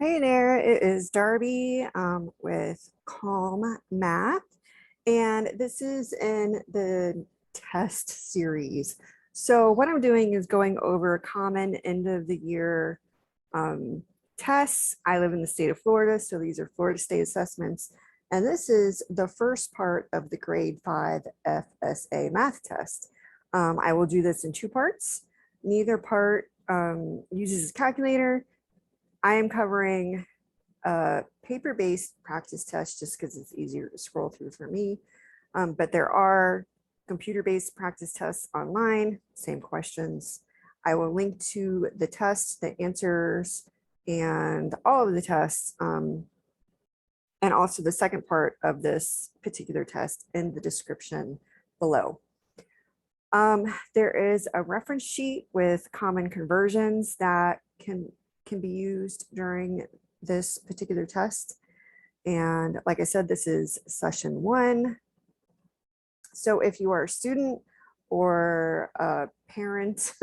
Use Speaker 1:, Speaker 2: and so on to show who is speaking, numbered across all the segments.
Speaker 1: Hey there, it is Darby with Calm Math, and this is in the test series. So what I'm doing is going over common end of the year um, tests. I live in the state of Florida, so these are Florida State assessments, and this is the first part of the grade 5 FSA math test. I will do this in two parts. Neither part uses a calculator. I am covering a paper-based practice test just because it's easier to scroll through for me. But there are computer-based practice tests online, same questions. I will link to the tests, the answers, and all of the tests, and also the second part of this particular test in the description below. There is a reference sheet with common conversions that can be used during this particular test. And like I said, this is session 1. So if you are a student or a parent,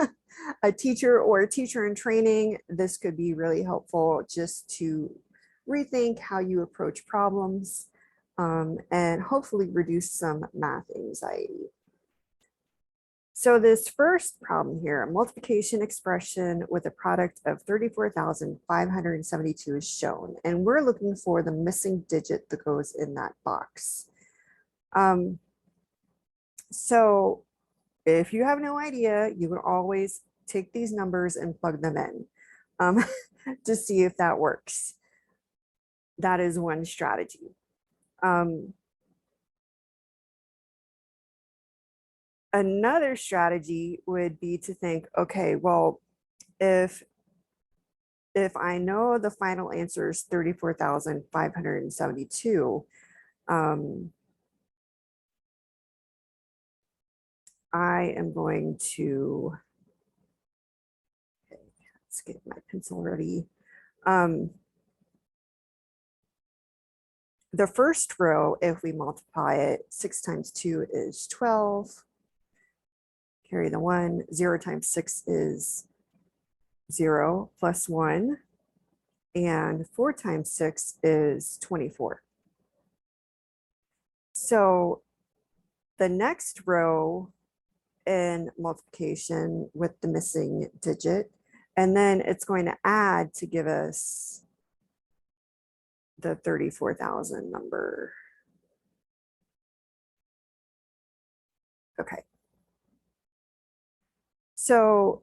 Speaker 1: a teacher or a teacher in training, this could be really helpful just to rethink how you approach problems and hopefully reduce some math anxiety. So this first problem here, a multiplication expression with a product of 34,572 is shown, and we're looking for the missing digit that goes in that box. So if you have no idea, you can always take these numbers and plug them in to see if that works. That is one strategy. Another strategy would be to think, okay, well, if I know the final answer is 34,572, I am going to, okay, let's get my pencil ready. The first row, if we multiply it, 6 times 2 is 12. Carry the 1. 0 times 6 is 0 plus 1. And 4 times 6 is 24. So the next row in multiplication with the missing digit, and then it's going to add to give us the 34,000 number. Okay. So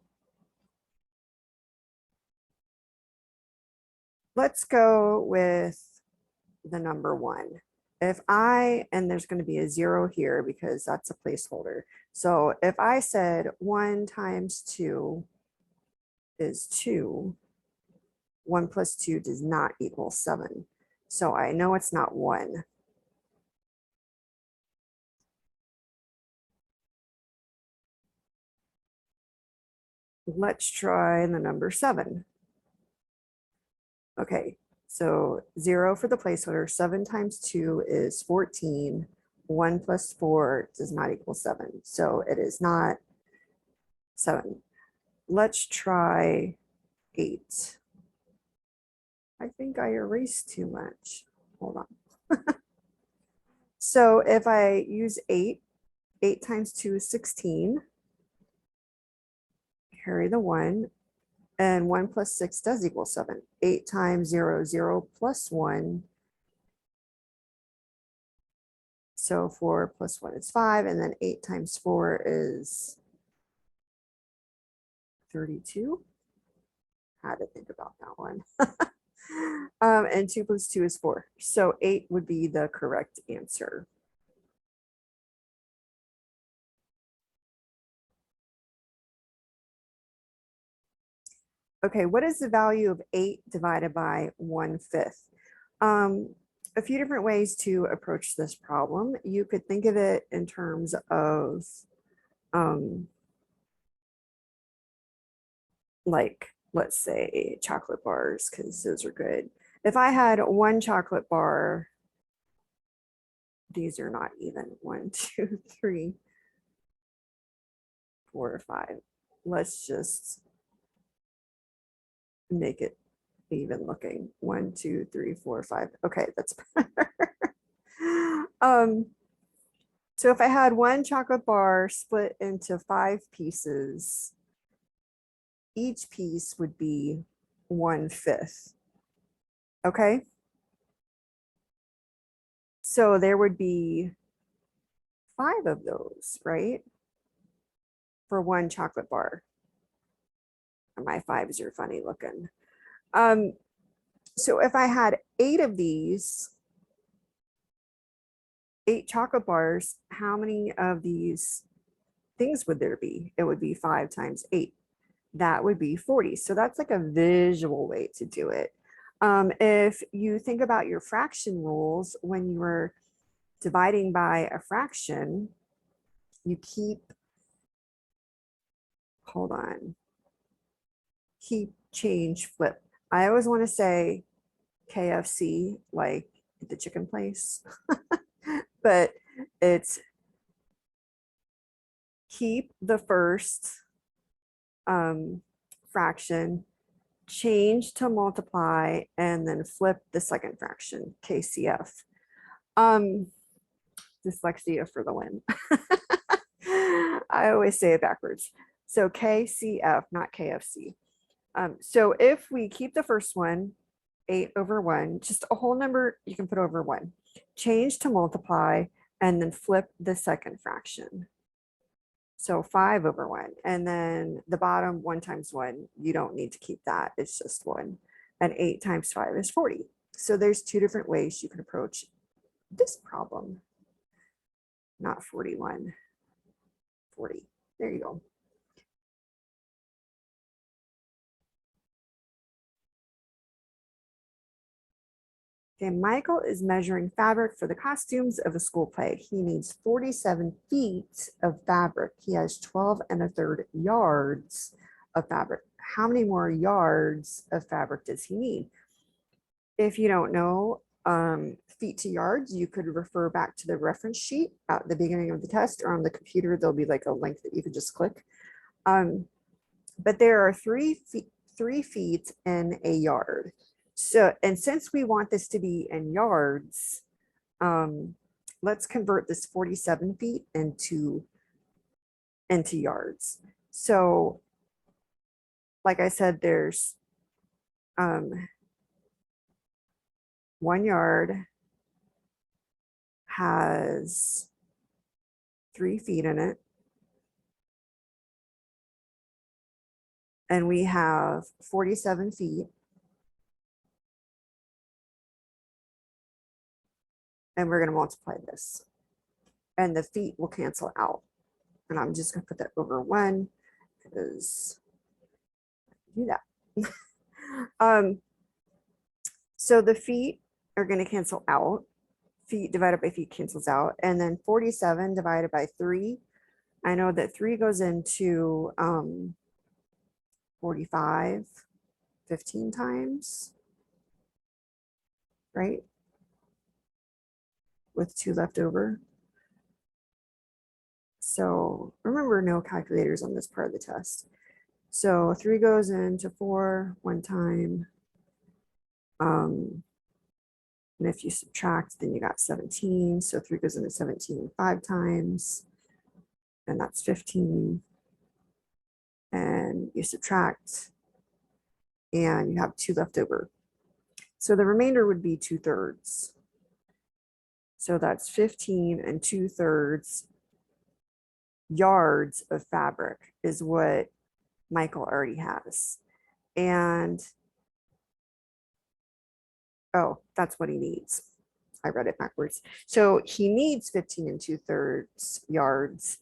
Speaker 1: let's go with the number 1. If and there's going to be a 0 here because that's a placeholder. So if I said 1 times 2 is 2, 1 plus 2 does not equal 7. So I know it's not 1. Let's try the number 7. Okay, so 0 for the placeholder. 7 times 2 is 14. 1 plus 4 does not equal 7. So it is not 7. Let's try 8. I think I erased too much. Hold on. So if I use 8, 8 times 2 is 16. Carry the 1. And 1 plus 6 does equal 7. 8 times 0, 0 plus 1. So 4 plus 1 is 5. And then 8 times 4 is 32. Had to think about that one. And 2 plus 2 is 4. So 8 would be the correct answer. Okay, what is the value of 8 divided by 1/5? A few different ways to approach this problem. You could think of it in terms of like, let's say chocolate bars, because those are good. If I had 1 chocolate bar, these are not even 1, 2, 3, 4, 5. Let's just make it even looking. 1, 2, 3, 4, 5. Okay, that's better. So if I had one chocolate bar split into 5 pieces, each piece would be 1/5. Okay. So there would be 5 of those, right? For one chocolate bar. My 5s are funny looking. So if I had 8 of these, 8 chocolate bars, how many of these things would there be? It would be 5 times 8. That would be 40. So that's like a visual way to do it. If you think about your fraction rules, when you were dividing by a fraction, you keep, hold on, keep, change, flip. I always want to say KFC, like the chicken place, but it's keep the first fraction, change to multiply, and then flip the second fraction, KCF. Dyslexia for the win. I always say it backwards. So KCF, not KFC. So if we keep the first one, 8/1, just a whole number you can put over 1, change to multiply, and then flip the second fraction. So 5/1, and then the bottom 1 times 1, you don't need to keep that, it's just 1. And 8 times 5 is 40. So there's 2 different ways you can approach this problem. Not 41, 40. There you go. Okay, Michael is measuring fabric for the costumes of a school play. He needs 47 feet of fabric. He has 12 1/3 yards of fabric. How many more yards of fabric does he need? If you don't know feet to yards, you could refer back to the reference sheet at the beginning of the test, or on the computer, there'll be like a link that you can just click. But there are 3 feet in a yard. So, and since we want this to be in yards, let's convert this 47 feet into yards. So, like I said, there's 1 yard has 3 feet in it. And we have 47 feet. And we're going to multiply this. And the feet will cancel out. And I'm just going to put that over 1 because I do that. So the feet are going to cancel out. Feet divided by feet cancels out. And then 47 divided by 3. I know that 3 goes into 45, 15 times, right? With 2 left over. So remember, no calculators on this part of the test. So 3 goes into 4 1 time. And if you subtract, then you got 17. So 3 goes into 17 5 times. And that's 15. And you subtract, and you have 2 left over. So the remainder would be 2/3. So that's 15 2/3 yards of fabric is what Michael already has. And oh, that's what he needs. I read it backwards. So he needs 15 2/3 yards.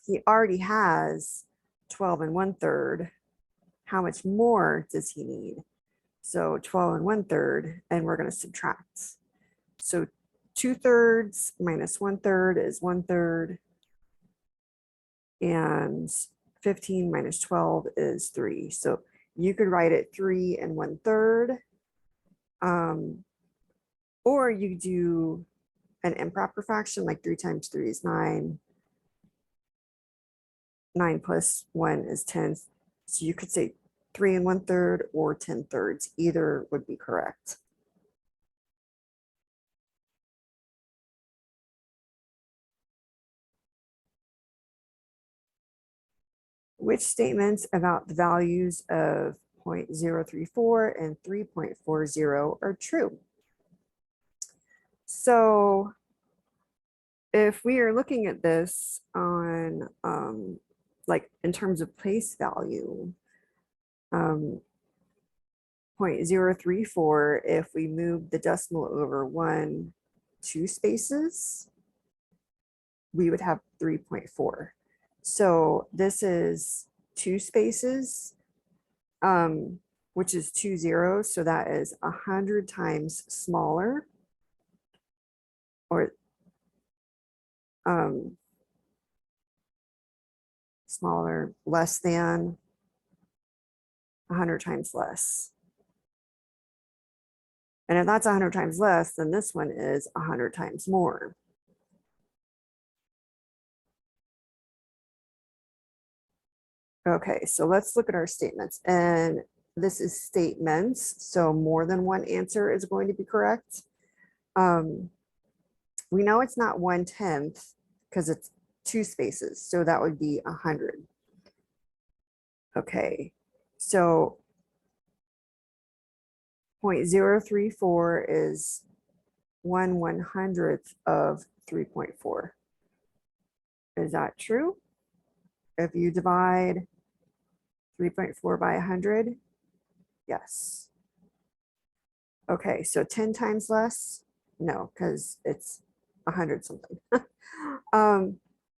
Speaker 1: He already has 12 1/3. How much more does he need? So 12 1/3, and we're going to subtract. So 2/3 minus 1/3 is 1/3. And 15 minus 12 is 3. So you could write it 3 1/3. Or you do an improper fraction, like 3 times 3 is 9. 9 plus 1 is 10. So you could say 3 1/3 or 10/3. Either would be correct. Which statements about the values of 0.034 and 3.40 are true? So if we are looking at this on like in terms of place value, 0.034, if we move the decimal over 2 spaces, we would have 3.4. So this is 2 spaces, which is 2 zeros. So that is 100 times smaller, or smaller, less than 100 times less. And if that's 100 times less, then this one is 100 times more. Okay, so let's look at our statements. And this is statements, so more than one answer is going to be correct. We know it's not 1/10 because it's 2 spaces, so that would be 100. Okay, so 0.034 is 1/100th of 3.4. Is that true? If you divide 3.4 by 100, yes. Okay, so 10 times less? No, because it's 100 something.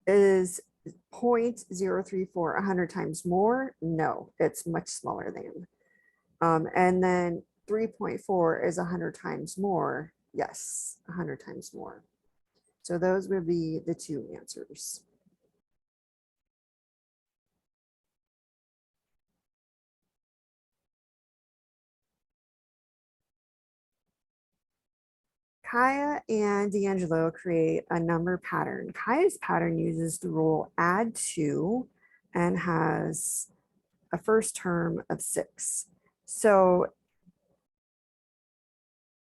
Speaker 1: Is 0.034 100 times more? No, it's much smaller than. And then 3.4 is 100 times more. Yes, 100 times more. So those would be the 2 answers. Kaya and D'Angelo create a number pattern. Kaya's pattern uses the rule add 2 and has a first term of 6. So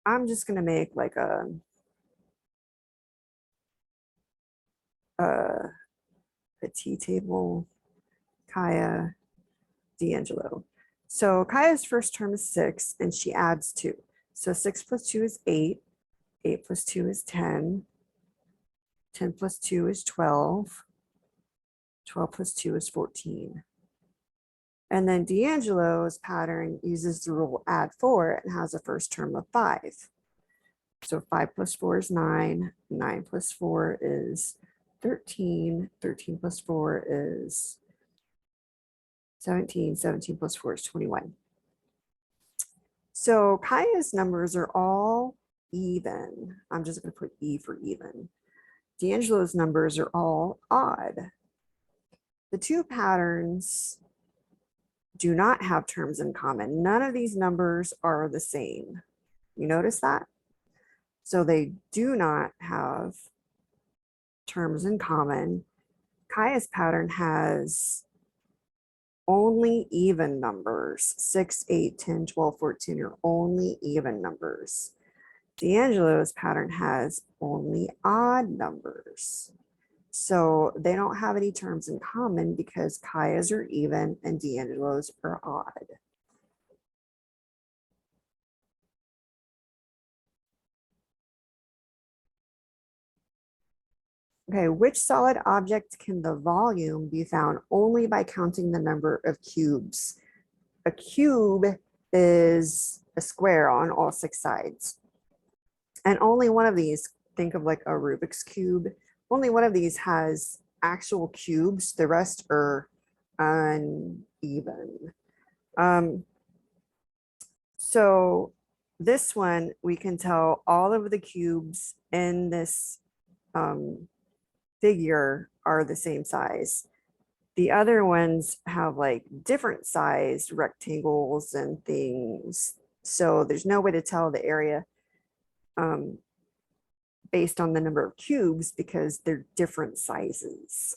Speaker 1: I'm just going to make like a T table, Kaya, D'Angelo. So Kaya's first term is 6 and she adds 2. So 6 plus 2 is 8. 8 plus 2 is 10. 10 plus 2 is 12. 12 plus 2 is 14. And then D'Angelo's pattern uses the rule add 4 and has a first term of 5. So 5 plus 4 is 9. 9 plus 4 is 13. 13 plus 4 is 17. 17 plus 4 is 21. So Kaya's numbers are all even. I'm just going to put E for even. D'Angelo's numbers are all odd. The 2 patterns do not have terms in common. None of these numbers are the same. You notice that? So they do not have terms in common. Kaya's pattern has only even numbers. 6, 8, 10, 12, 14 are only even numbers. D'Angelo's pattern has only odd numbers. So they don't have any terms in common because Kaya's are even and D'Angelo's are odd. Okay, which solid object can the volume be found only by counting the number of cubes? A cube is a square on all 6 sides. And only one of these, think of like a Rubik's Cube, only one of these has actual cubes. The rest are uneven. So this one, we can tell all of the cubes in this figure are the same size. The other ones have like different sized rectangles and things. So there's no way to tell the area based on the number of cubes because they're different sizes.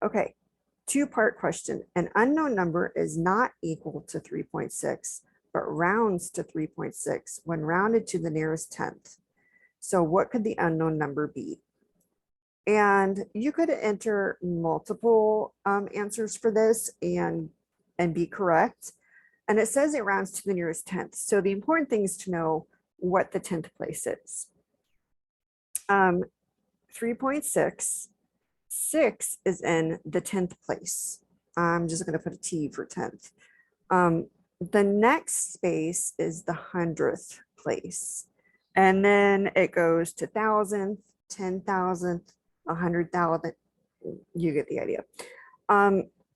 Speaker 1: Okay, two-part question. An unknown number is not equal to 3.6, but rounds to 3.6 when rounded to the nearest tenth. So what could the unknown number be? And you could enter multiple answers for this and be correct. And it says it rounds to the nearest tenth. So the important thing is to know what the 10th place is. 3.6, 6 is in the 10th place. I'm just going to put a T for 10th. The next space is the 100th place. And then it goes to 1,000th, 10,000th, 100,000. You get the idea.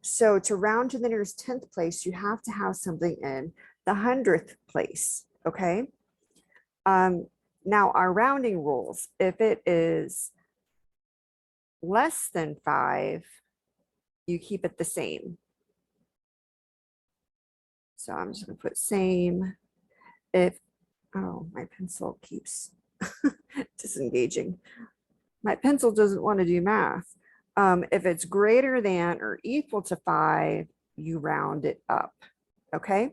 Speaker 1: So to round to the nearest 10th place, you have to have something in the 100th place, okay? Now our rounding rules, if it is less than 5, you keep it the same. So I'm just gonna put same. If, oh, my pencil keeps disengaging. My pencil doesn't want to do math. If it's greater than or equal to 5, you round it up, okay?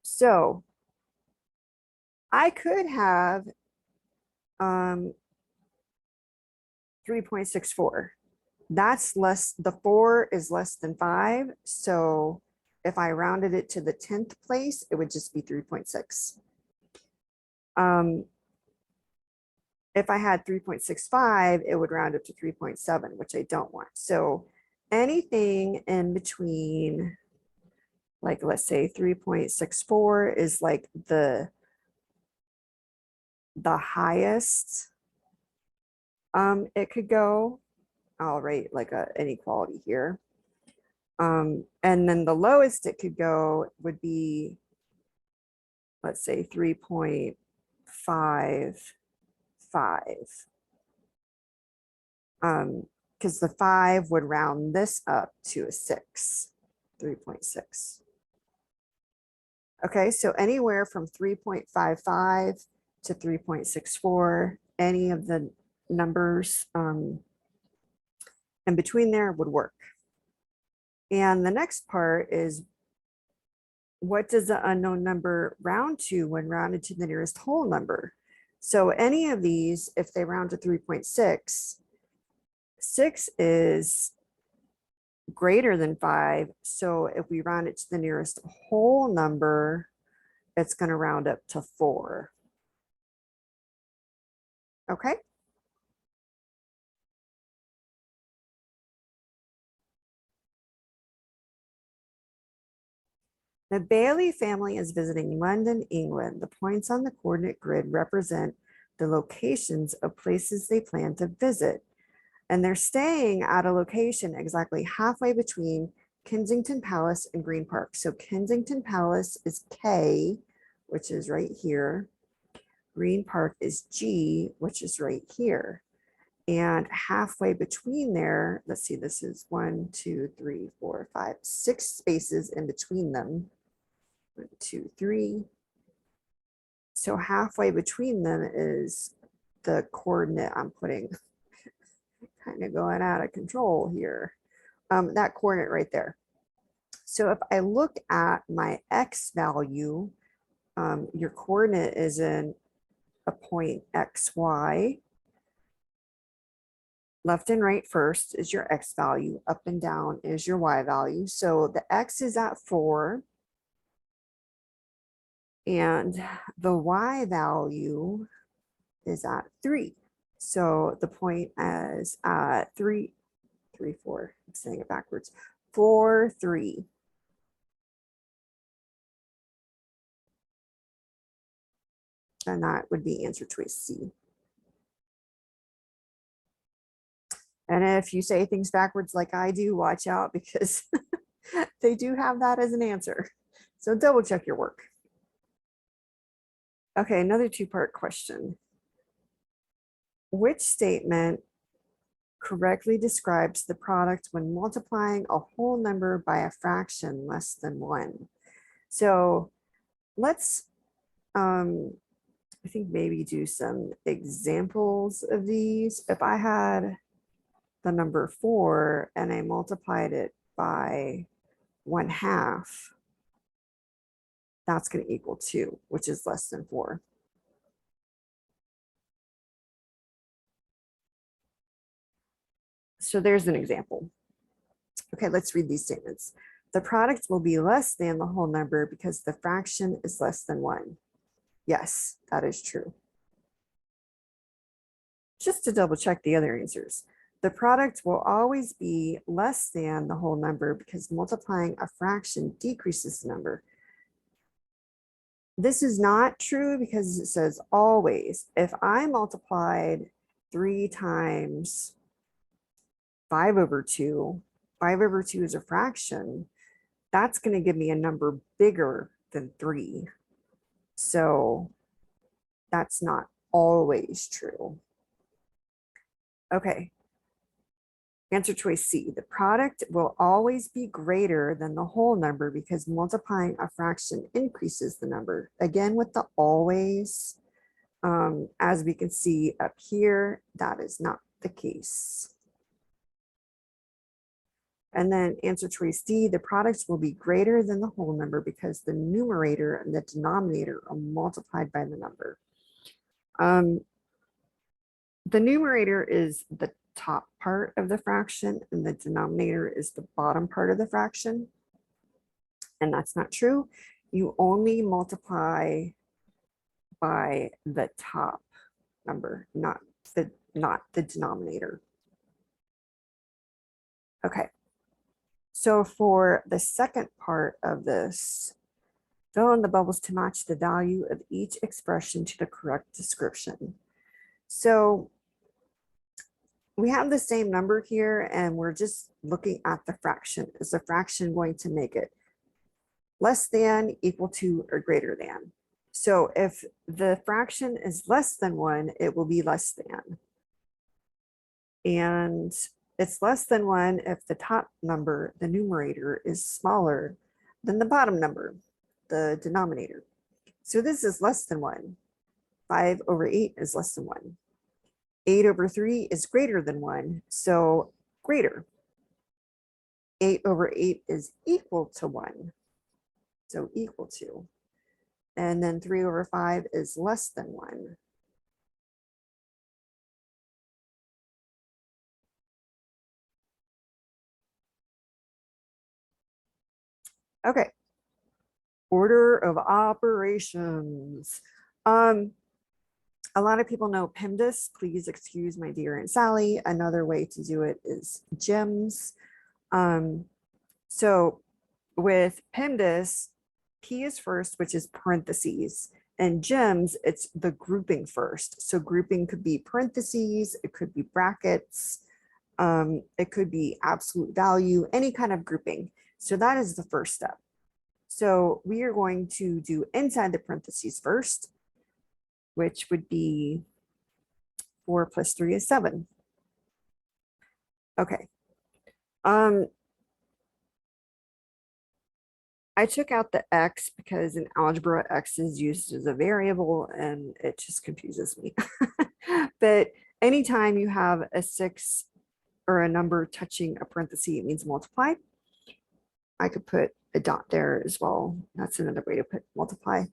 Speaker 1: So I could have 3.64. That's less, the 4 is less than 5. So if I rounded it to the 10th place, it would just be 3.6. If I had 3.65, it would round up to 3.7, which I don't want. So anything in between, like let's say 3.64 is like the highest it could go. I'll write like an inequality here. And then the lowest it could go would be, let's say 3.55. Because the 5 would round this up to a 6, 3.6. Okay, so anywhere from 3.55 to 3.64, any of the numbers in between there would work. And the next part is, what does the unknown number round to when rounded to the nearest whole number? So any of these, if they round to 3.6, 6 is greater than 5. So if we round it to the nearest whole number, it's going to round up to 4. Okay. The Bailey family is visiting London, England. The points on the coordinate grid represent the locations of places they plan to visit. And they're staying at a location exactly halfway between Kensington Palace and Green Park. So Kensington Palace is K, which is right here. Green Park is G, which is right here. And halfway between there, let's see, this is 1, 2, 3, 4, 5, 6 spaces in between them. 1, 2, 3. So halfway between them is the coordinate I'm putting. Kind of going out of control here. That coordinate right there. So if I look at my X value, your coordinate is in a point XY. Left and right first is your X value, up and down is your Y value. So the X is at 4 and the Y value is at 3. So the point is at 3, 4, I'm saying it backwards, 4, 3. And that would be answer choice C. And if you say things backwards like I do, watch out, because they do have that as an answer. So double check your work. Okay, another 2-part question. Which statement correctly describes the product when multiplying a whole number by a fraction less than 1? So let's, I think maybe do some examples of these. If I had the number 4 and I multiplied it by 1/2, that's going to equal 2, which is less than 4. So there's an example. Okay, let's read these statements. The product will be less than the whole number because the fraction is less than 1. Yes, that is true. Just to double check the other answers. The product will always be less than the whole number because multiplying a fraction decreases the number. This is not true because it says always. If I multiplied 3 times 5/2, 5/2 is a fraction, that's going to give me a number bigger than 3. So that's not always true. Okay. Answer choice C, the product will always be greater than the whole number because multiplying a fraction increases the number. Again, with the always, as we can see up here, that is not the case. And then answer choice D, the products will be greater than the whole number because the numerator and the denominator are multiplied by the number. The numerator is the top part of the fraction and the denominator is the bottom part of the fraction. And that's not true. You only multiply by the top number, not the denominator. Okay. So for the second part of this, fill in the bubbles to match the value of each expression to the correct description. So we have the same number here and we're just looking at the fraction. Is the fraction going to make it less than, equal to, or greater than? So if the fraction is less than 1, it will be less than. And it's less than 1 if the top number, the numerator, is smaller than the bottom number, the denominator. So this is less than 1. 5/8 is less than 1. 8/3 is greater than 1, so greater. 8/8 is equal to 1, so equal to. And then 3/5 is less than 1. Okay. Order of operations. A lot of people know PEMDAS. Please excuse my dear Aunt Sally. Another way to do it is GEMS. So with PEMDAS, P is first, which is parentheses, and GEMS, it's the grouping first. So grouping could be parentheses, it could be brackets, it could be absolute value, any kind of grouping. So that is the first step. So we are going to do inside the parentheses first, which would be 4 plus 3 is 7. Okay. I took out the X because in algebra, X is used as a variable and it just confuses me. But anytime you have a 6 or a number touching a parenthesis, it means multiply. I could put a dot there as well. That's another way to put multiply.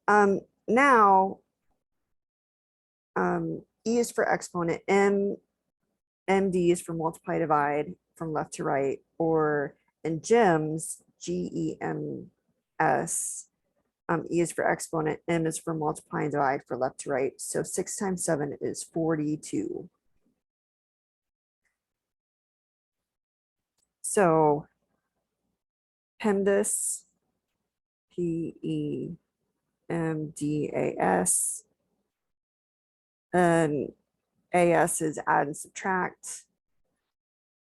Speaker 1: Now, E is for exponent, MD is for multiply divide from left to right, or in GEMS, GEMS, E is for exponent, M is for multiply and divide for left to right. So 6 times 7 is 42. So PEMDAS, PEMDAS, and AS is add and subtract,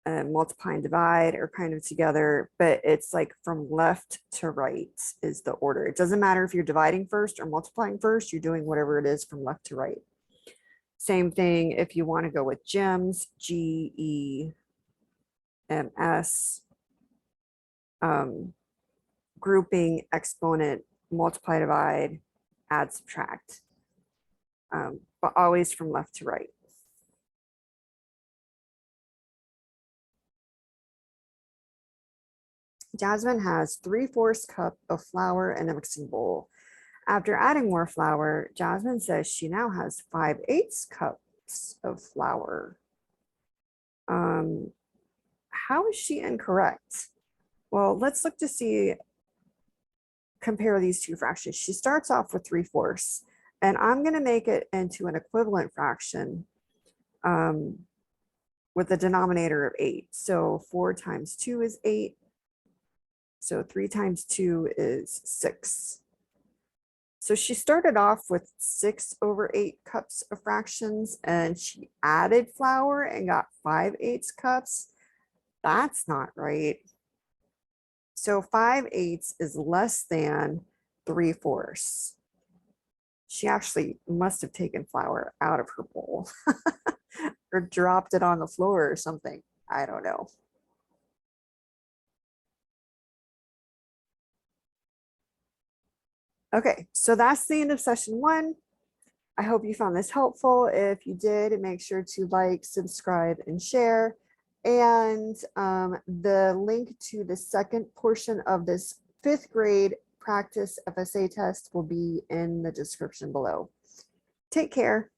Speaker 1: and multiply and divide are kind of together, but it's like from left to right is the order. It doesn't matter if you're dividing first or multiplying first, you're doing whatever it is from left to right. Same thing if you want to go with GEMS, GEMS, grouping, exponent, multiply, divide, add, subtract, but always from left to right. Jasmine has 3/4 cup of flour in a mixing bowl. After adding more flour, Jasmine says she now has 5/8 cups of flour. How is she incorrect? Well, let's look to see, compare these two fractions. She starts off with 3/4, and I'm going to make it into an equivalent fraction with a denominator of 8. So 4 times 2 is 8. So 3 times 2 is 6. So she started off with 6/8 cups of fractions, and she added flour and got 5/8 cups. That's not right. So 5/8 is less than 3/4. She actually must have taken flour out of her bowl or dropped it on the floor or something. I don't know. Okay, so that's the end of session 1. I hope you found this helpful. If you did, make sure to like, subscribe, and share. And the link to the second portion of this 5th grade practice FSA test will be in the description below. Take care.